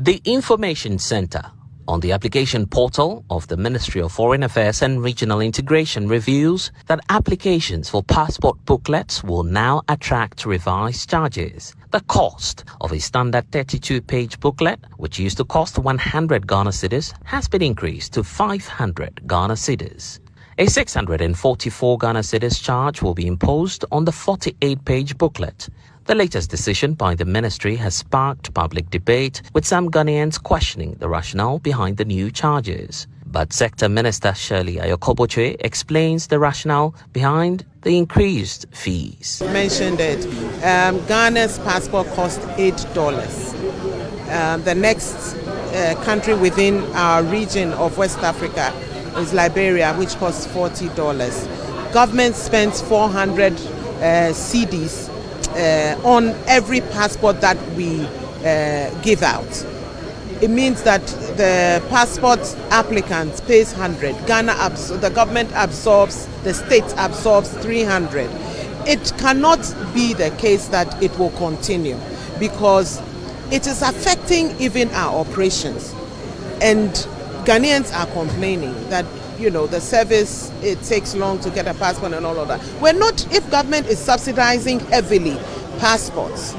The Information Center on the application portal of the Ministry of Foreign Affairs and Regional Integration reveals that applications for passport booklets will now attract revised charges. The cost of a standard 32-page booklet, which used to cost 100 Ghana cedis, has been increased to 500 Ghana cedis. A 644 Ghana cedis charge will be imposed on the 48-page booklet. The latest decision by the ministry has sparked public debate, with some Ghanaians questioning the rationale behind the new charges. But Sector Minister Shirley Botchwey explains the rationale behind the increased fees. Mentioned it. Ghana's passport cost $8. The next country within our region of West Africa is Liberia, which costs $40. Government spends 400 cedis on every passport that we give out. It means that the passport applicant pays 100. The government absorbs, the state absorbs 300. It cannot be the case that it will continue, because it is affecting even our operations. And Ghanaians are complaining that, the service, it takes long to get a passport and all of that. If government is subsidizing heavily passports,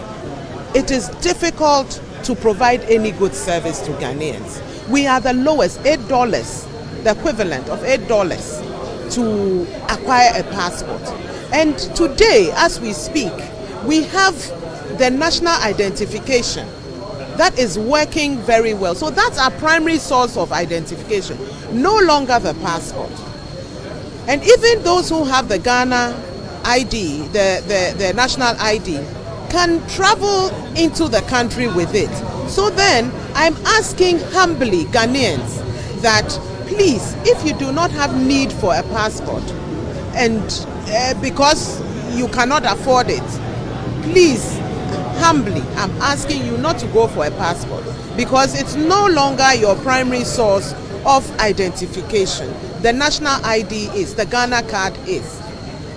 it is difficult to provide any good service to Ghanaians. We are the lowest, $8, the equivalent of $8 to acquire a passport. And today, as we speak, we have the national identification that is working very well. So that's our primary source of identification, no longer the passport. And even those who have the Ghana ID, the national ID, can travel into the country with it. So then I'm asking humbly Ghanaians that please, if you do not have need for a passport, and because you cannot afford it, please, humbly, I'm asking you not to go for a passport, because it's no longer your primary source of identification. The national ID is, the Ghana card is.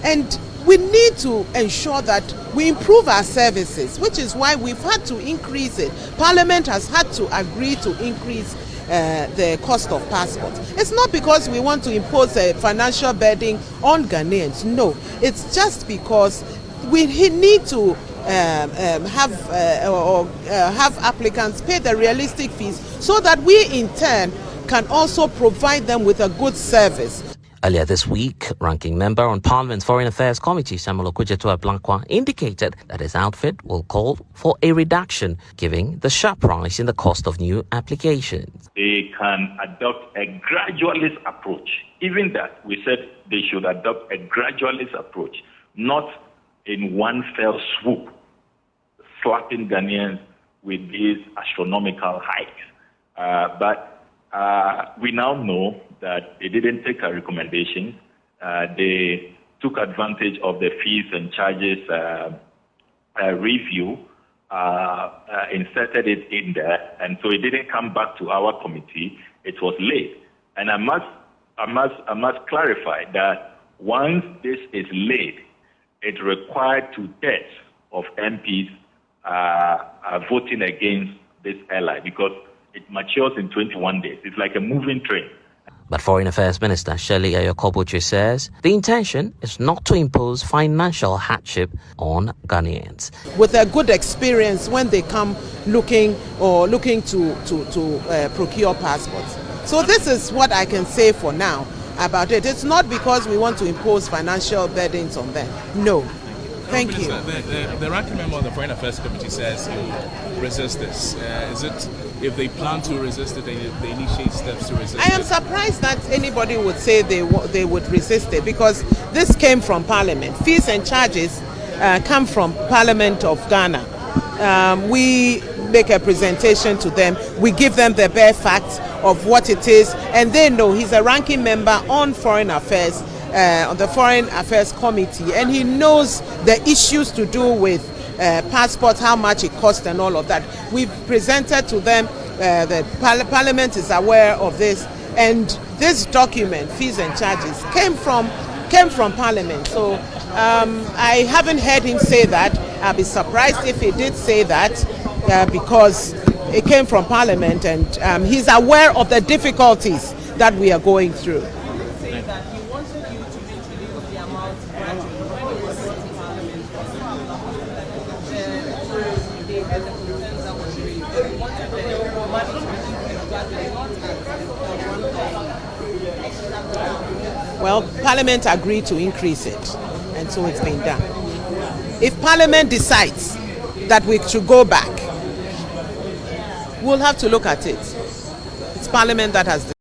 And we need to ensure that we improve our services, which is why we've had to increase it. Parliament has had to agree to increase the cost of passports. It's not because we want to impose a financial burden on Ghanaians. No, it's just because we need to have applicants pay the realistic fees, so that we in turn can also provide them with a good service. Earlier this week, Ranking Member on Parliament's Foreign Affairs Committee, Samuel Okudzeto-Aplankwa, indicated that his outfit will call for a reduction, given the sharp rise in the cost of new applications. They can adopt a gradualist approach. Even that, we said they should adopt a gradualist approach, not in one fell swoop, slapping Ghanaians with these astronomical hikes. But we now know that they didn't take our recommendations. They took advantage of the fees and charges review, inserted it in there, and so it didn't come back to our committee. It was late. And I must clarify that once this is late, it required 2/3 of MPs voting against this ally, because it matures in 21 days. It's like a moving train. But Foreign Affairs Minister Shirley Botchwey says the intention is not to impose financial hardship on Ghanaians. With a good experience when they come looking to procure passports. So this is what I can say for now about it. It's not because we want to impose financial burdens on them. No. Thank you. The ranking member on the Foreign Affairs Committee says you resist this. Is it, if they plan to resist it, they initiate steps to resist it? I am surprised that anybody would say they would resist it, because this came from Parliament. Fees and charges come from Parliament of Ghana. We make a presentation to them. We give them the bare facts of what it is, and they know. He's a ranking member on Foreign Affairs, on the Foreign Affairs Committee, and he knows the issues to do with passports, how much it costs and all of that. We've presented to them, the Parliament is aware of this, and this document, fees and charges, came from Parliament. So I haven't heard him say that. I'll be surprised if he did say that, because It came from Parliament, and he's aware of the difficulties that we are going through. Saying that he wanted you to reduce the amount gradually. When he was in Parliament, they had the concerns that was raised. He wanted the money to be increased gradually, not Well, Parliament agreed to increase it, and so it's been done. If Parliament decides that we should go back, we'll have to look at it. It's Parliament that has